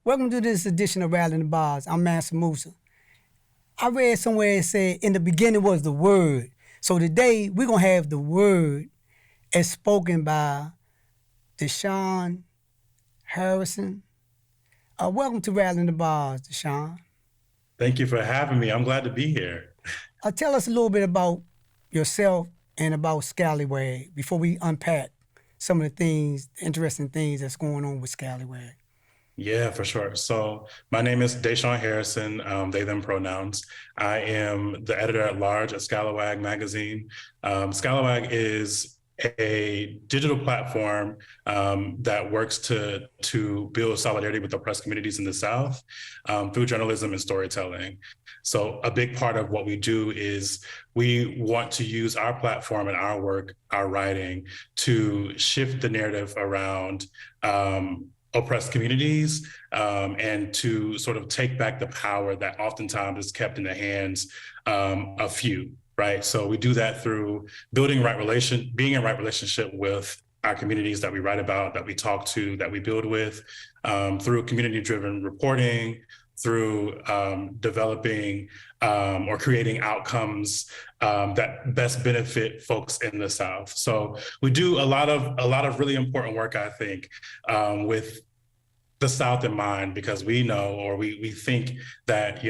Welcome to this edition of Rattling the Bars. I'm Master Musa. I read somewhere it said, in the beginning was the Word. So today, we're going to have the Word as spoken by Deshaun Harrison. Welcome to Rattling the Bars, Deshaun. Thank you for having me. I'm glad to be here. Tell us a little bit about yourself and about Scalawag before we unpack some of the things, interesting things that's going on with Scalawag. Yeah, for sure. So my name is Deshaun Harrison, they, them pronouns. I am the editor-at-large of Scalawag Magazine. Scalawag is a digital platform that works to build solidarity with oppressed communities in the South through journalism and storytelling. So a big part of what we do is we want to use our platform and our work, our writing, to shift the narrative around oppressed communities and to sort of take back the power that oftentimes is kept in the hands of few, right? So we do that through being in right relationship with our communities that we write about, that we talk to, that we build with, through community-driven reporting, through developing or creating outcomes that best benefit folks in the South. So we do a lot of really important work, I think, with the South in mind, because we know, or we think that,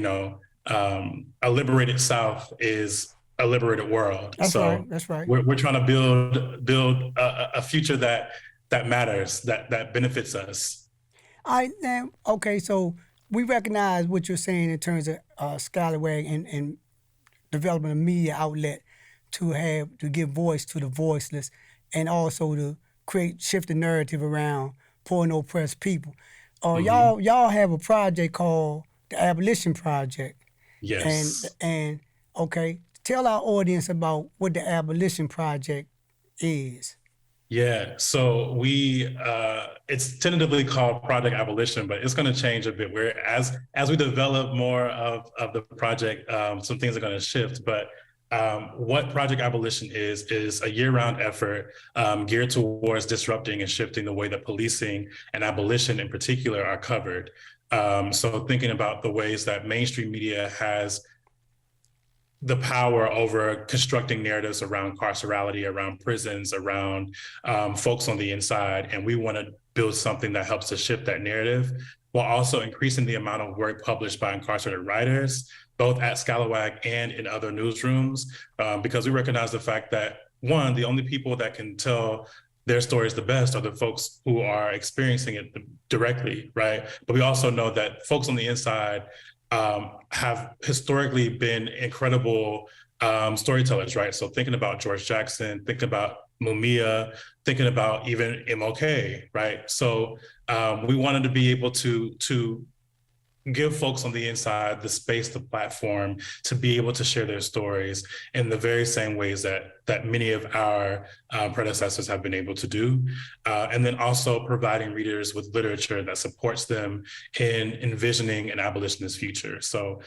a liberated South is a liberated world. That's right. That's right. We're trying to build a future that matters, that benefits us. Okay, so we recognize what you're saying in terms of Scalawag and developing a media outlet to give voice to the voiceless, and also to shift the narrative around poor and oppressed people. Y'all have a project called the Abolition Project. Yes. And okay, tell our audience about what the Abolition Project is. Yeah, so it's tentatively called Project Abolition, but it's going to change a bit. As we develop more of the project, some things are going to shift. But what Project Abolition is a year-round effort geared towards disrupting and shifting the way that policing and abolition in particular are covered. So thinking about the ways that mainstream media has the power over constructing narratives around carcerality, around prisons, around folks on the inside. And we want to build something that helps to shift that narrative, while also increasing the amount of work published by incarcerated writers, both at Scalawag and in other newsrooms, because we recognize the fact that, one, the only people that can tell their stories the best are the folks who are experiencing it directly, right? But we also know that folks on the inside have historically been incredible storytellers, right? So thinking about George Jackson, thinking about Mumia, thinking about even MLK, right? So we wanted to be able to give folks on the inside the space, the platform to be able to share their stories in the very same ways that many of our predecessors have been able to do. And then also providing readers with literature that supports them in envisioning an abolitionist future. So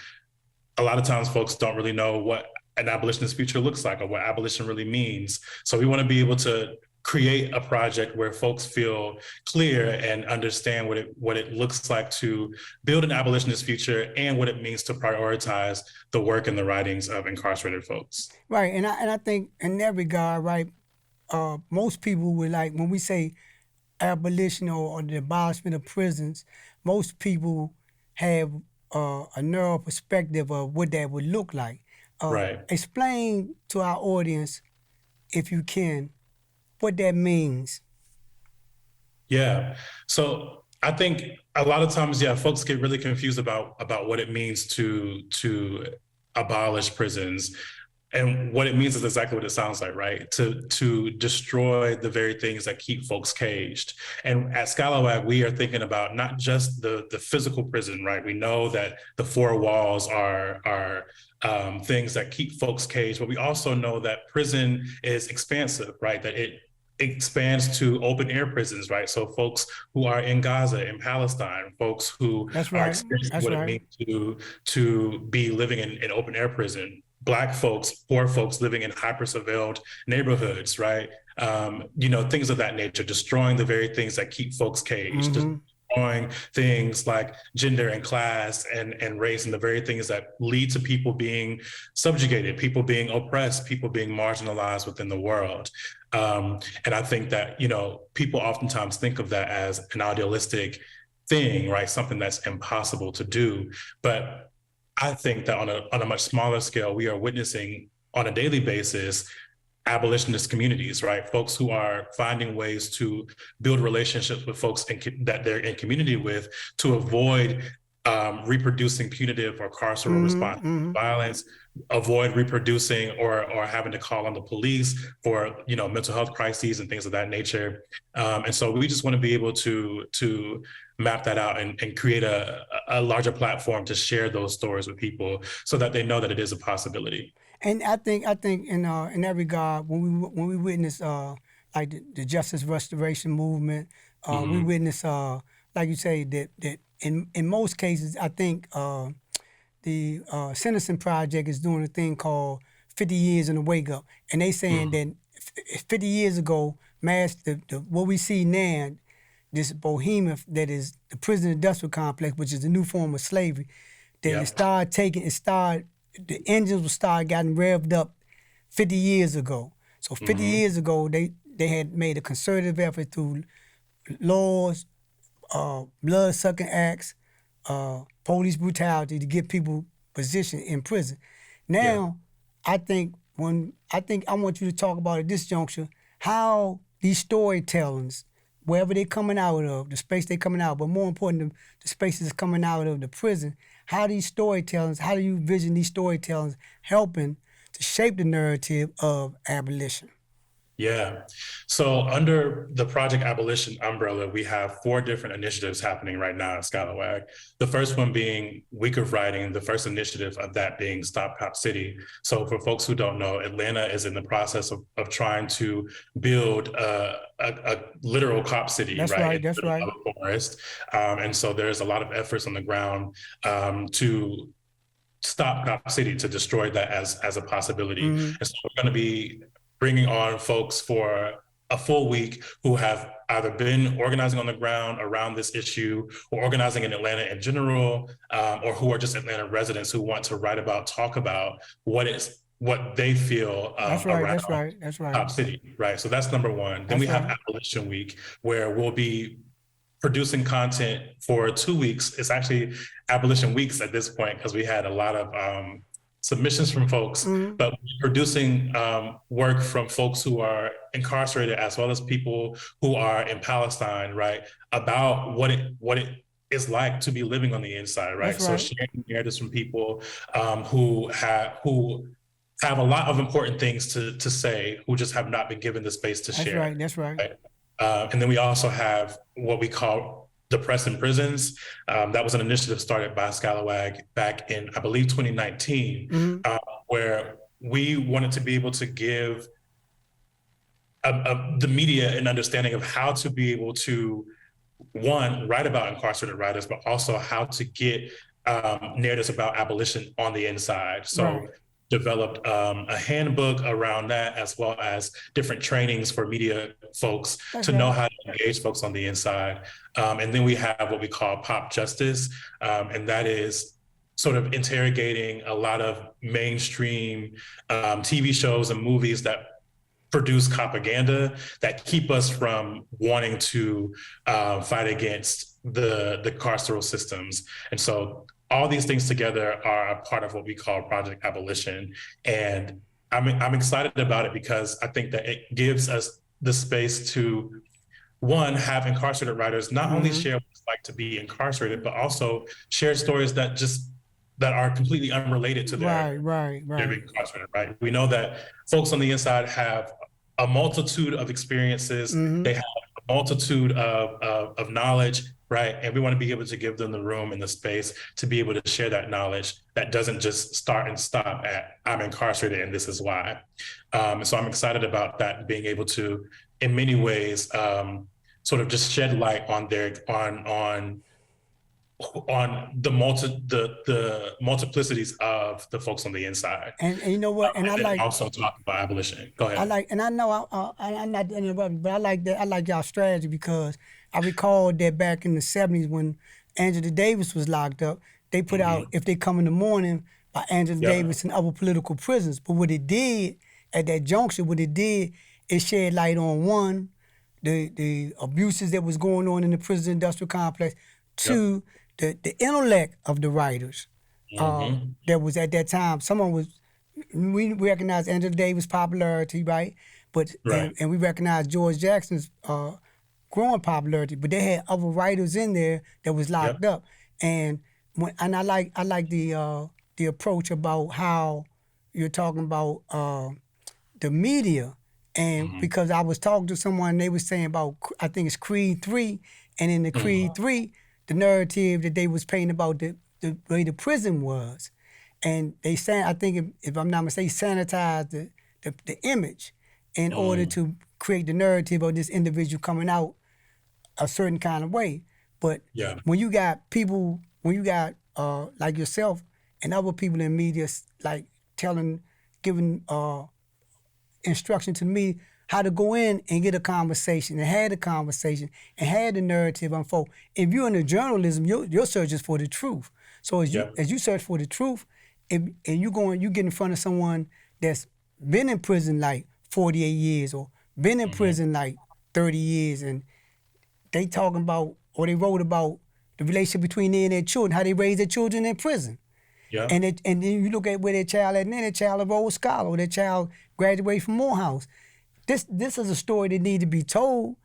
a lot of times folks don't really know what an abolitionist future looks like or what abolition really means. So we want to be able to create a project where folks feel clear and understand what it looks like to build an abolitionist future and what it means to prioritize the work and the writings of incarcerated folks. Right, and I think in that regard, right, most people would like, when we say abolition or the abolishment of prisons, most people have a narrow perspective of what that would look like. Right. Explain to our audience, if you can, what that means. Yeah. So I think a lot of times, folks get really confused about what it means to abolish prisons. And what it means is exactly what it sounds like, right? To destroy the very things that keep folks caged. And at Scalawag, we are thinking about not just the physical prison, right? We know that the four walls are things that keep folks caged, but we also know that prison is expansive, right? That it expands to open air prisons, right? So folks who are in Gaza, in Palestine, folks who are experiencing what it means to be living in open air prison. Black folks, poor folks living in hyper-surveilled neighborhoods, right? Things of that nature, destroying the very things that keep folks caged, destroying things like gender and class and race, and the very things that lead to people being subjugated, people being oppressed, people being marginalized within the world. And I think that, people oftentimes think of that as an idealistic thing, right? Something that's impossible to do. But I think that on a much smaller scale, we are witnessing on a daily basis abolitionist communities, right? Folks who are finding ways to build relationships with folks that they're in community with to avoid reproducing punitive or carceral response to violence, avoid reproducing or having to call on the police for mental health crises and things of that nature. And so we just want to be able to map that out and create a larger platform to share those stories with people so that they know that it is a possibility. And I think in that regard, when we witness like the justice restoration movement, we witness like you say that in most cases, I think the Sentencing Project is doing a thing called 50 years in the wake up, and they saying that 50 years ago, what we see now, this bohemia that is the prison industrial complex, which is a new form of slavery, that the engines will start getting revved up 50 years ago. So 50 years ago, they had made a concerted effort through laws, blood-sucking acts, police brutality to get people positioned in prison. Now, I think I want you to talk about at this juncture how these storytellings, wherever they're coming out of, the space they're coming out, but more important, the spaces coming out of the prison, how do you vision these storytellings helping to shape the narrative of abolition? Yeah. So under the Project Abolition umbrella, we have 4 different initiatives happening right now at Scalawag. The first one being Week of Writing, the first initiative of that being Stop Cop City. So for folks who don't know, Atlanta is in the process of trying to build a literal cop city, that's right? That's right. A forest. And so there's a lot of efforts on the ground to stop Cop City, to destroy that as a possibility. And so we're going to be bringing on folks for a full week who have either been organizing on the ground around this issue or organizing in Atlanta in general, or who are just Atlanta residents who want to talk about what they feel around Top City, right? So that's number one. Then we have Abolition Week, where we'll be producing content for 2 weeks. It's actually Abolition Weeks at this point because we had a lot of submissions from folks, but producing work from folks who are incarcerated as well as people who are in Palestine, right? About what it is like to be living on the inside, right? So sharing narratives from people who have a lot of important things to say, who just have not been given the space to share. That's right. And then we also have what we call the Press in Prisons. That was an initiative started by Scalawag back in, I believe, 2019, where we wanted to be able to give the media an understanding of how to be able to, one, write about incarcerated writers, but also how to get narratives about abolition on the inside. So developed a handbook around that, as well as different trainings for media folks to know how to engage folks on the inside. And then we have what we call Pop Justice, and that is sort of interrogating a lot of mainstream TV shows and movies that produce propaganda that keep us from wanting to fight against the carceral systems. And so all these things together are a part of what we call Project Abolition. And I'm excited about it because I think that it gives us the space to, one, have incarcerated writers not only share what it's like to be incarcerated, but also share stories that are completely unrelated to their being incarcerated, right? We know that folks on the inside have a multitude of experiences. They have a multitude of knowledge, right? And we want to be able to give them the room and the space to be able to share that knowledge that doesn't just start and stop at, I'm incarcerated and this is why. So I'm excited about that, being able to, in many ways, sort of just shed light on on the multiplicities of the folks on the inside. And you know what? And I then like also talk about abolition. Go ahead. and I know I'm not interrupting, but I like that. I like y'all strategy because I recall that back in the '70s when Angela Davis was locked up, they put out "If They Come in the Morning" by Angela Davis and other political prisoners. But what it did at that juncture, it shed light on one, the abuses that was going on in the prison industrial complex. Two, the intellect of the writers that was at that time. We recognize Angela Davis' popularity, right? But and we recognize George Jackson's growing popularity. But they had other writers in there that was locked up, and I like the approach about how you're talking about the media. And because I was talking to someone, they were saying about, I think it's Creed 3, and in the Creed 3, the narrative that they was painting about the way the prison was. And they I think if I'm not mistaken, sanitized the image in order to create the narrative of this individual coming out a certain kind of way. But when you got people, like yourself and other people in media, like giving instruction to me how to go in and get a conversation and had a conversation and had the narrative unfold. If you're in the journalism, your search is for the truth. So as you search for the truth, and you get in front of someone that's been in prison like 48 years or been in prison like 30 years, and they talking about or they wrote about the relationship between they and their children, how they raise their children in prison. And then you look at where their child at now, their child a old scholar, or their child graduated from Morehouse. This is a story that needs to be told,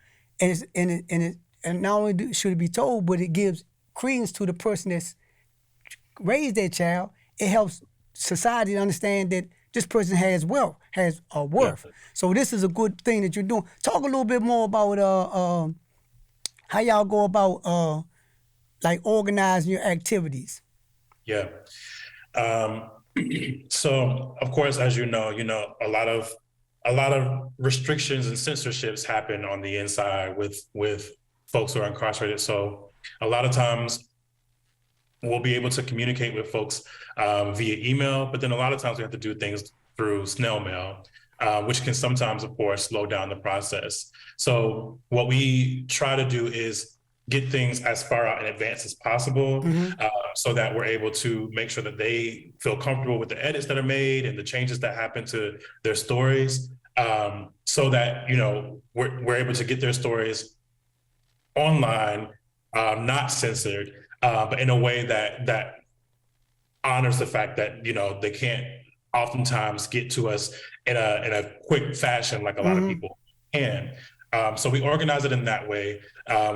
and not only should it be told, but it gives credence to the person that's raised that child. It helps society to understand that this person has a worth. So this is a good thing that you're doing. Talk a little bit more about how y'all go about like organizing your activities. So of course, as you know, a lot of restrictions and censorships happen on the inside with folks who are incarcerated. So a lot of times we'll be able to communicate with folks via email, but then a lot of times we have to do things through snail mail, which can sometimes, of course, slow down the process. So what we try to do is get things as far out in advance as possible, so that we're able to make sure that they feel comfortable with the edits that are made and the changes that happen to their stories, so that we're able to get their stories online, not censored, but in a way that honors the fact that they can't oftentimes get to us in a quick fashion like a lot of people can. So we organize it in that way.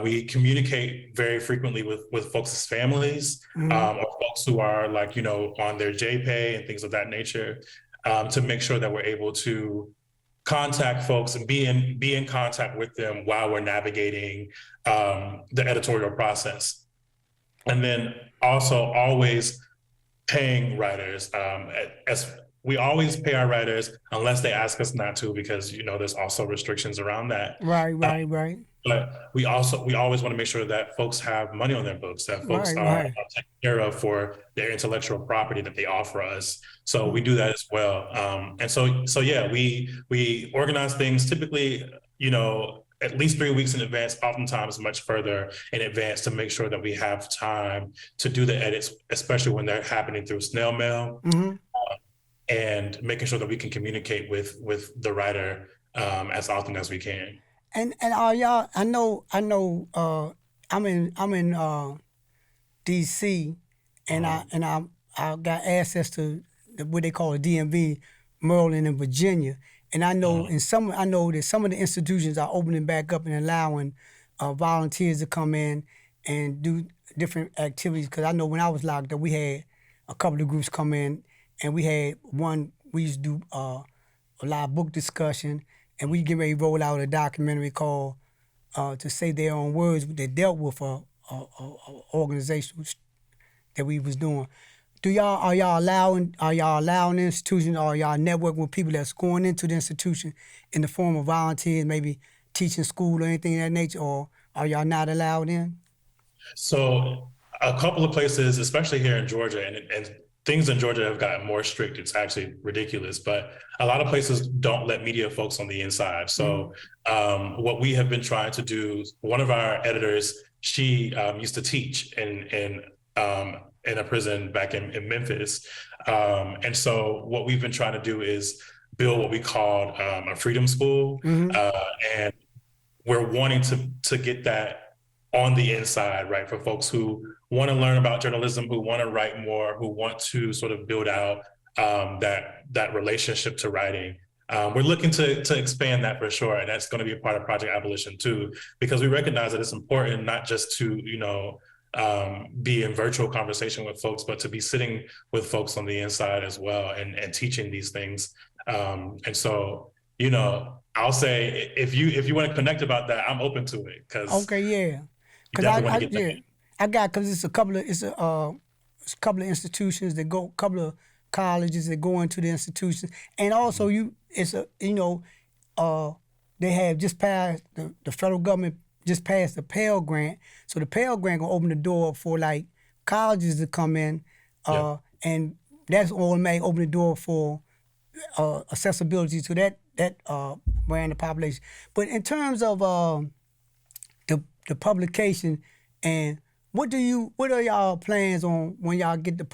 We communicate very frequently with folks' families, or folks who are on their J-Pay and things of that nature, to make sure that we're able to contact folks and be in contact with them while we're navigating the editorial process. And then also always paying writers, as we always pay our writers unless they ask us not to, because there's also restrictions around that. Right. But we always want to make sure that folks have money on their books, that folks are taken care of for their intellectual property that they offer us. So we do that as well. And so yeah, we organize things typically, at least 3 weeks in advance, oftentimes much further in advance, to make sure that we have time to do the edits, especially when they're happening through snail mail. And making sure that we can communicate with the writer as often as we can. And are y'all? I know. I'm in D.C. and I got access to what they call a DMV, Maryland and Virginia. And I know that some of the institutions are opening back up and allowing volunteers to come in and do different activities. Because I know when I was locked up, we had a couple of groups come in. And we had one, we used to do a live book discussion, and we get ready to roll out a documentary called To Say Their Own Words that dealt with a organization that we was doing. Are y'all allowing institutions, or y'all networking with people that's going into the institution in the form of volunteers, maybe teaching school or anything of that nature, or are y'all not allowed in? So A couple of places, especially here in Georgia, and things in Georgia have gotten more strict. It's actually ridiculous, but a lot of places don't let media folks on the inside. So what we have been trying to do, one of our editors, she used to teach in a prison back in Memphis. And so what we've been trying to do is build what we call a freedom school. And we're wanting to get that on the inside, right? For folks who want to learn about journalism, who want to write more, who want to sort of build out that relationship to writing. We're looking to expand that for sure. And that's going to be a part of Project Abolition too, because we recognize that it's important not just to, be in virtual conversation with folks, but to be sitting with folks on the inside as well and teaching these things. And so, I'll say if you want to connect about that, I'm open to it because Okay, yeah. Cause it's a couple of couple of institutions that go, couple of colleges that go into the institutions, and also they have just passed the federal government just passed the Pell Grant, so the Pell Grant gonna open the door for like colleges to come in, and that's automatically open the door for accessibility to that brand of population. But in terms of the publication, and what are y'all plans on when y'all get the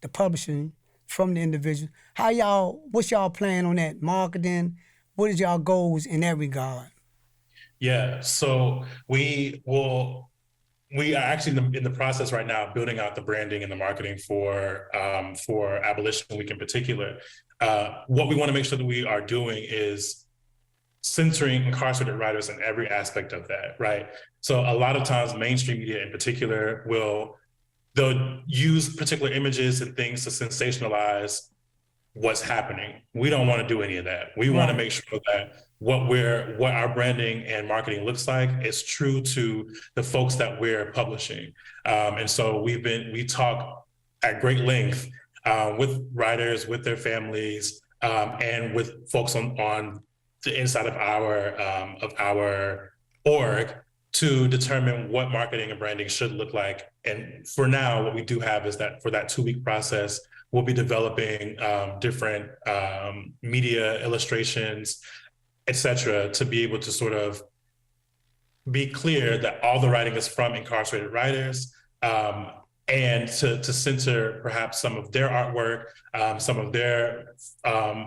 publishing from the individual? What's y'all plan on that? Marketing? What is y'all goals in that regard? Yeah, so we are actually in the process right now of building out the branding and the marketing for Abolition Week in particular. What we want to make sure that we are doing is censoring incarcerated writers in every aspect of that, right? So a lot of times mainstream media in particular they'll use particular images and things to sensationalize what's happening. We don't want to do any of that. We want to make sure that what our branding and marketing looks like is true to the folks that we're publishing. And so we talk at great length with writers, with their families, and with folks on the inside of our org to determine what marketing and branding should look like. And for now, what we do have is that for that 2-week process, we'll be developing different media illustrations, et cetera, to be able to sort of be clear that all the writing is from incarcerated writers, and to censor perhaps some of their artwork, some of their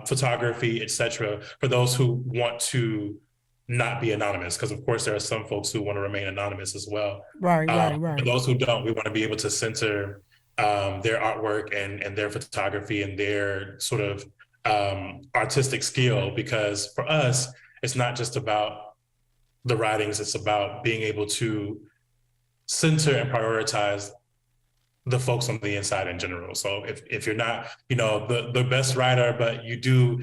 photography, et cetera, for those who want to not be anonymous, because of course there are some folks who want to remain anonymous as well. Right. For those who don't, we want to be able to censor their artwork and their photography and their sort of artistic skill, because for us, it's not just about the writings, it's about being able to censor and prioritize the folks on the inside in general. So if you're not, the best writer, but you do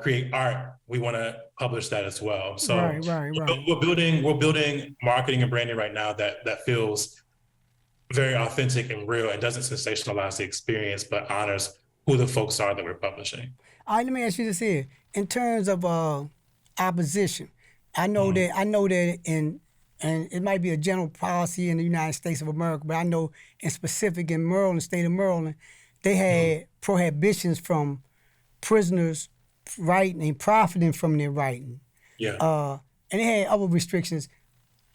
create art, we want to publish that as well. So right. We're building marketing and branding right now that feels very authentic and real and doesn't sensationalize the experience, but honors who the folks are that we're publishing. All right, let me ask you this here. In terms of opposition, I know that and it might be a general policy in the United States of America, but I know in specific in Maryland, state of Maryland, they had prohibitions from prisoners writing and profiting from their writing. Yeah. And they had other restrictions.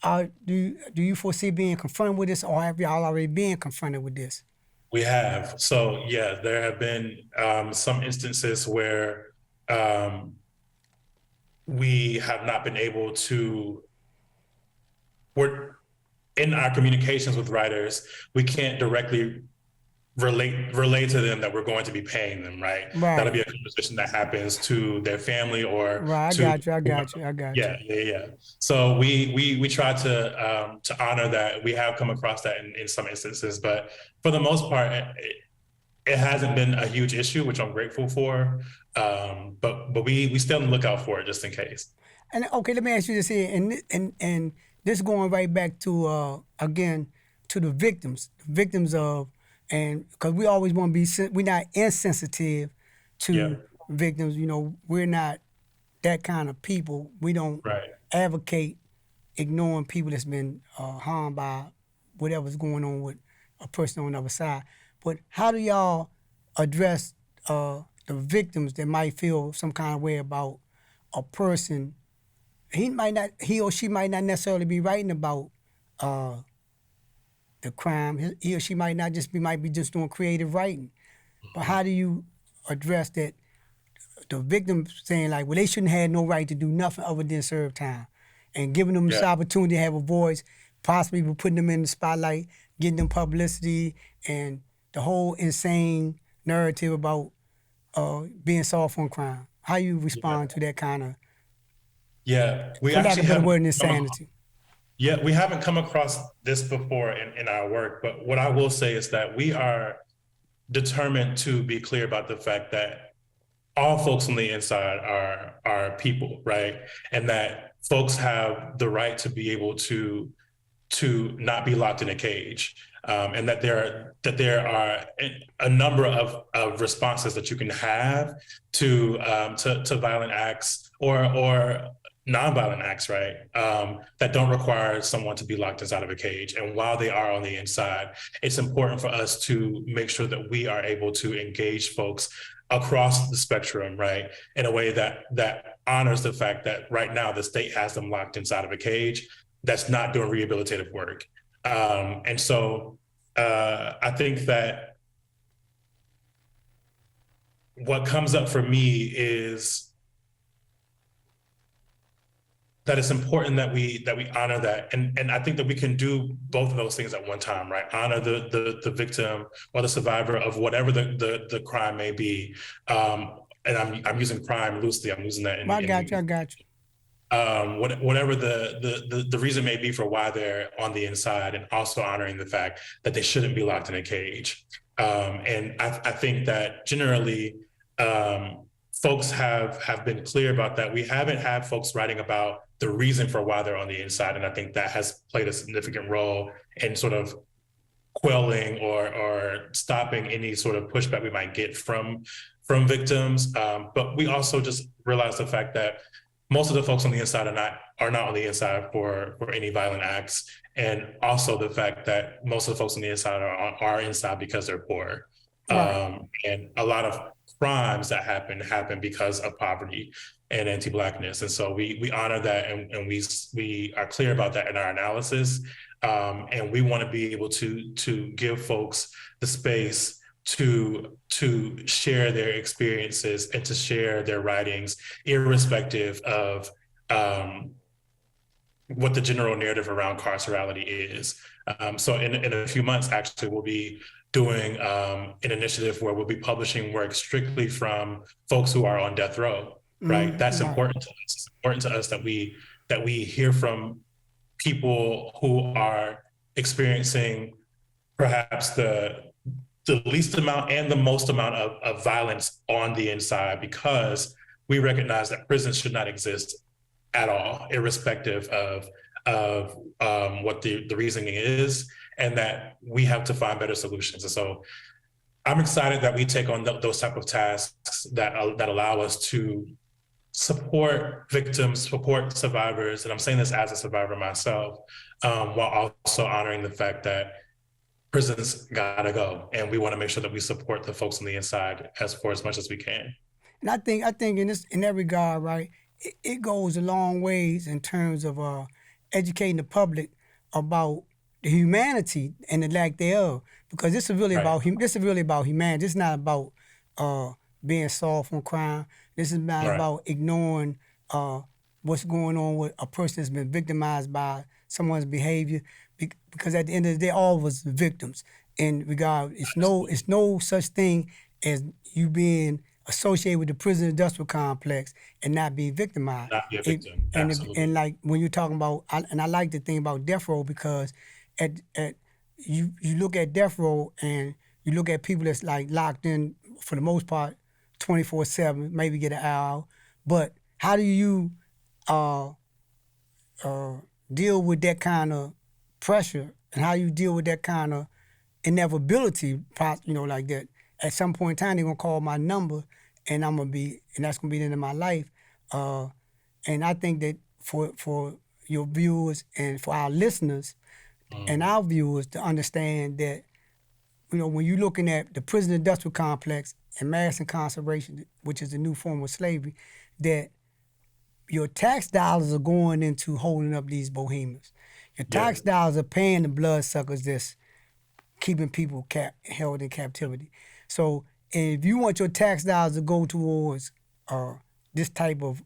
Do you foresee being confronted with this, or have y'all already been confronted with this? We have. So yeah, there have been some instances where we have not been able to. We're in our communications with writers, we can't directly relate to them that we're going to be paying them, right? That'll be a conversation that happens to their family or I got you. Yeah. So we try to honor that. We have come across that in some instances, but for the most part, it hasn't been a huge issue, which I'm grateful for. But we still on the lookout for it just in case. And okay, let me ask you this here, and this going right back to again to the victims of. And because we always want to be, we're not insensitive to victims. We're not that kind of people. We don't advocate ignoring people that's been harmed by whatever's going on with a person on the other side. But how do y'all address the victims that might feel some kind of way about a person? He or she might not necessarily be writing about the crime. He or she might not just might be just doing creative writing. But how do you address that? The victim saying like, well, they shouldn't have no right to do nothing other than serve time, and giving them this opportunity to have a voice, possibly putting them in the spotlight, getting them publicity, and the whole insane narrative about being soft on crime. How you respond to that kind of, we for lack actually of a better haven't word, insanity? we haven't come across this before in our work, but what I will say is that we are determined to be clear about the fact that all folks on the inside are people, right? And that folks have the right to be able to not be locked in a cage, and that there are a number of responses that you can have to violent acts or nonviolent acts, right? That don't require someone to be locked inside of a cage. And while they are on the inside, it's important for us to make sure that we are able to engage folks across the spectrum, right, in a way that honors the fact that right now the state has them locked inside of a cage that's not doing rehabilitative work. And so I think that what comes up for me is that it's important that we honor that, and I think that we can do both of those things at one time, right? Honor the victim or the survivor of whatever the crime may be, and I'm using crime loosely. I'm using that. I got you. Whatever the reason may be for why they're on the inside, and also honoring the fact that they shouldn't be locked in a cage. And I think that generally folks have been clear about that. We haven't had folks writing about the reason for why they're on the inside, and I think that has played a significant role in sort of quelling or stopping any sort of pushback we might get from victims. But we also just realize the fact that most of the folks on the inside are not on the inside for any violent acts, and also the fact that most of the folks on the inside are inside because they're poor. Right. And a lot of crimes that happen because of poverty and anti-Blackness. And so we honor that, and we are clear about that in our analysis. And we want to be able to give folks the space to share their experiences and to share their writings, irrespective of what the general narrative around carcerality is. So in a few months, actually, we'll be doing an initiative where we'll be publishing work strictly from folks who are on death row, right? That's important to us. It's important to us that we hear from people who are experiencing perhaps the least amount and the most amount of violence on the inside, because we recognize that prisons should not exist at all, irrespective of what the reasoning is, and that we have to find better solutions. And so I'm excited that we take on those type of tasks that allow us to support victims, support survivors, and I'm saying this as a survivor myself, while also honoring the fact that prisons gotta go, and we want to make sure that we support the folks on the inside for as much as we can. And I think in that regard, right, it goes a long ways in terms of educating the public about the humanity and the lack thereof, because this is really about humanity. It's not about being soft on crime. This is not about ignoring what's going on with a person that's been victimized by someone's behavior, because at the end of the day, all of us are victims. In regard, it's no such thing as you being associated with the prison industrial complex and not being victimized. Not be a victim. And like when you're talking about, and I like the thing about death row, because you look at death row and you look at people that's like locked in for the most part 24/7, maybe get an hour. But how do you deal with that kind of pressure, and how you deal with that kind of inevitability, like that? At some point in time, they're gonna call my number, and that's gonna be the end of my life. And I think that for your viewers and for our listeners and our viewers to understand that when you're looking at the prison industrial complex and mass incarceration, which is the new form of slavery, that your tax dollars are going into holding up these bohemians. Your tax dollars are paying the bloodsuckers that's keeping people held in captivity. So if you want your tax dollars to go towards this type of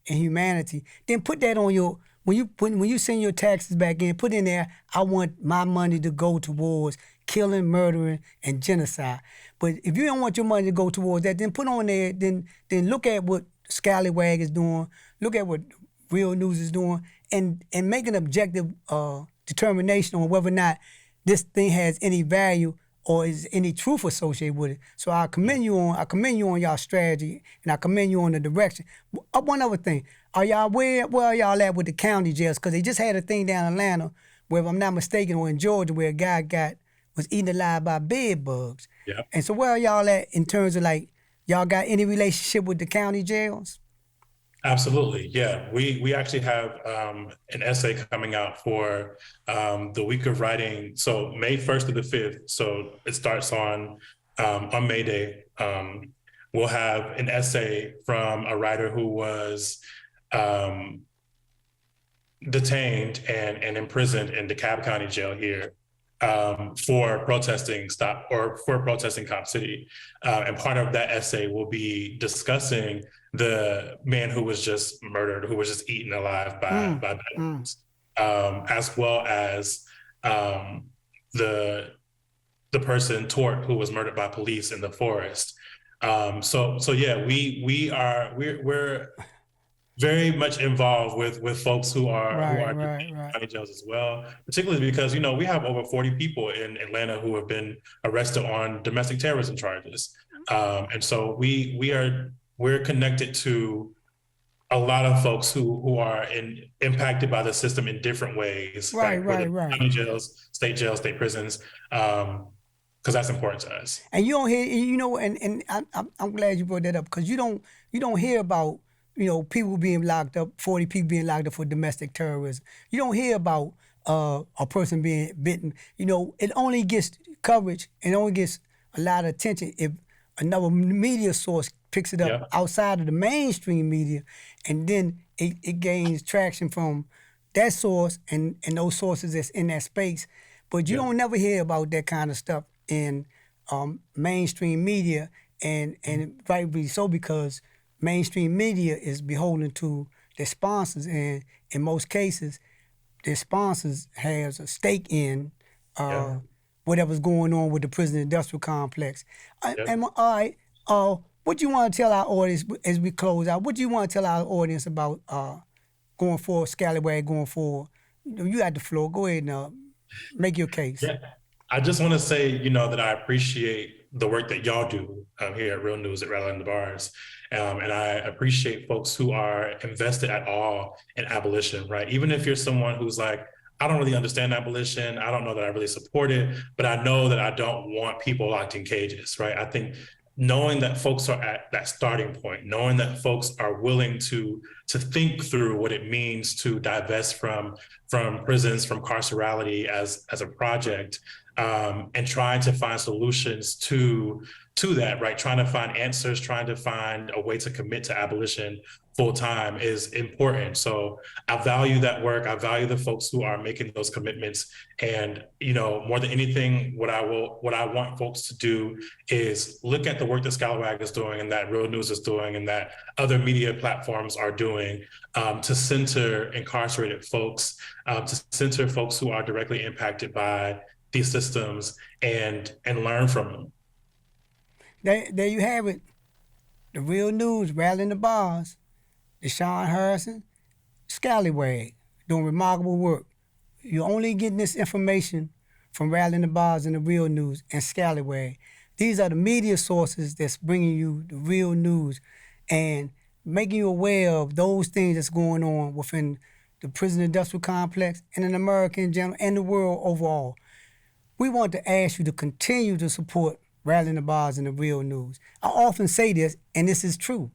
inhumanity, then put that on your when you send your taxes back in, put in there, I want my money to go towards killing, murdering, and genocide. But if you don't want your money to go towards that, then put on there, then look at what Scalawag is doing, look at what Real News is doing, and make an objective determination on whether or not this thing has any value or is any truth associated with it. So I commend you on y'all strategy, and I commend you on the direction. One other thing, are y'all where are y'all at with the county jails? Because they just had a thing down in Atlanta, where if I'm not mistaken, or in Georgia, where a guy was eaten alive by bed bugs. Yeah. And so where are y'all at in terms of y'all got any relationship with the county jails? Absolutely, yeah. We actually have an essay coming out for the week of writing. So May 1st to the 5th. So it starts on May Day. We'll have an essay from a writer who was detained and imprisoned in DeKalb County Jail here for protesting Cop City. And part of that essay will be discussing the man who was just murdered, who was just eaten alive by bandits, as well as the person Tort, who was murdered by police in the forest. So yeah, we're very much involved with folks who are county jails as well, particularly because we have over 40 people in Atlanta who have been arrested on domestic terrorism charges, and so we're connected to a lot of folks who are impacted by the system in different ways, right. County jails, state prisons, because that's important to us. And you don't hear, and I'm glad you brought that up, because you don't hear about people being locked up, 40 people being locked up for domestic terrorism. You don't hear about a person being bitten. It only gets coverage and only gets a lot of attention if another media source picks it up outside of the mainstream media, and then it gains traction from that source and those sources that's in that space. But you don't never hear about that kind of stuff in mainstream media, and rightly so, because mainstream media is beholden to their sponsors, and in most cases, their sponsors has a stake in whatever's going on with the prison industrial complex. And all right, what do you want to tell our audience as we close out? What do you want to tell our audience about going forward, Scalawag going forward? You got the floor. Go ahead and make your case. Yeah. I just want to say, that I appreciate the work that y'all do here at Real News at Rattling the Bars. And I appreciate folks who are invested at all in abolition, right? Even if you're someone who's like, I don't really understand abolition, I don't know that I really support it, but I know that I don't want people locked in cages, right? I think knowing that folks are at that starting point, knowing that folks are willing to think through what it means to divest from prisons, from carcerality as a project, and trying to find solutions to that, right? Trying to find answers, trying to find a way to commit to abolition full time is important. So I value that work. I value the folks who are making those commitments. And, more than anything, what I want folks to do is look at the work that Scalawag is doing and that Real News is doing and that other media platforms are doing, to center incarcerated folks, to center folks who are directly impacted by these systems and learn from them. There you have it. The Real News, Rattling the Bars, Deshaun Harrison, Scalawag, doing remarkable work. You're only getting this information from Rattling the Bars and the Real News and Scalawag. These are the media sources that's bringing you the real news and making you aware of those things that's going on within the prison industrial complex and in America in general and the world overall. We want to ask you to continue to support Rattling the Bars and the Real News. I often say this, and this is true.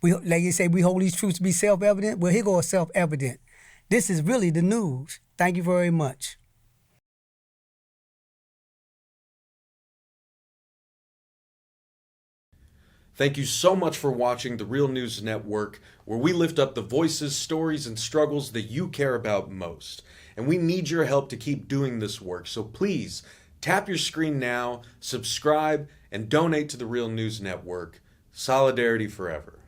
Like you say, we hold these truths to be self-evident. Well, here goes self-evident. This is really the news. Thank you very much. Thank you so much for watching The Real News Network, where we lift up the voices, stories, and struggles that you care about most. And we need your help to keep doing this work, so please tap your screen now, subscribe, and donate to The Real News Network. Solidarity forever.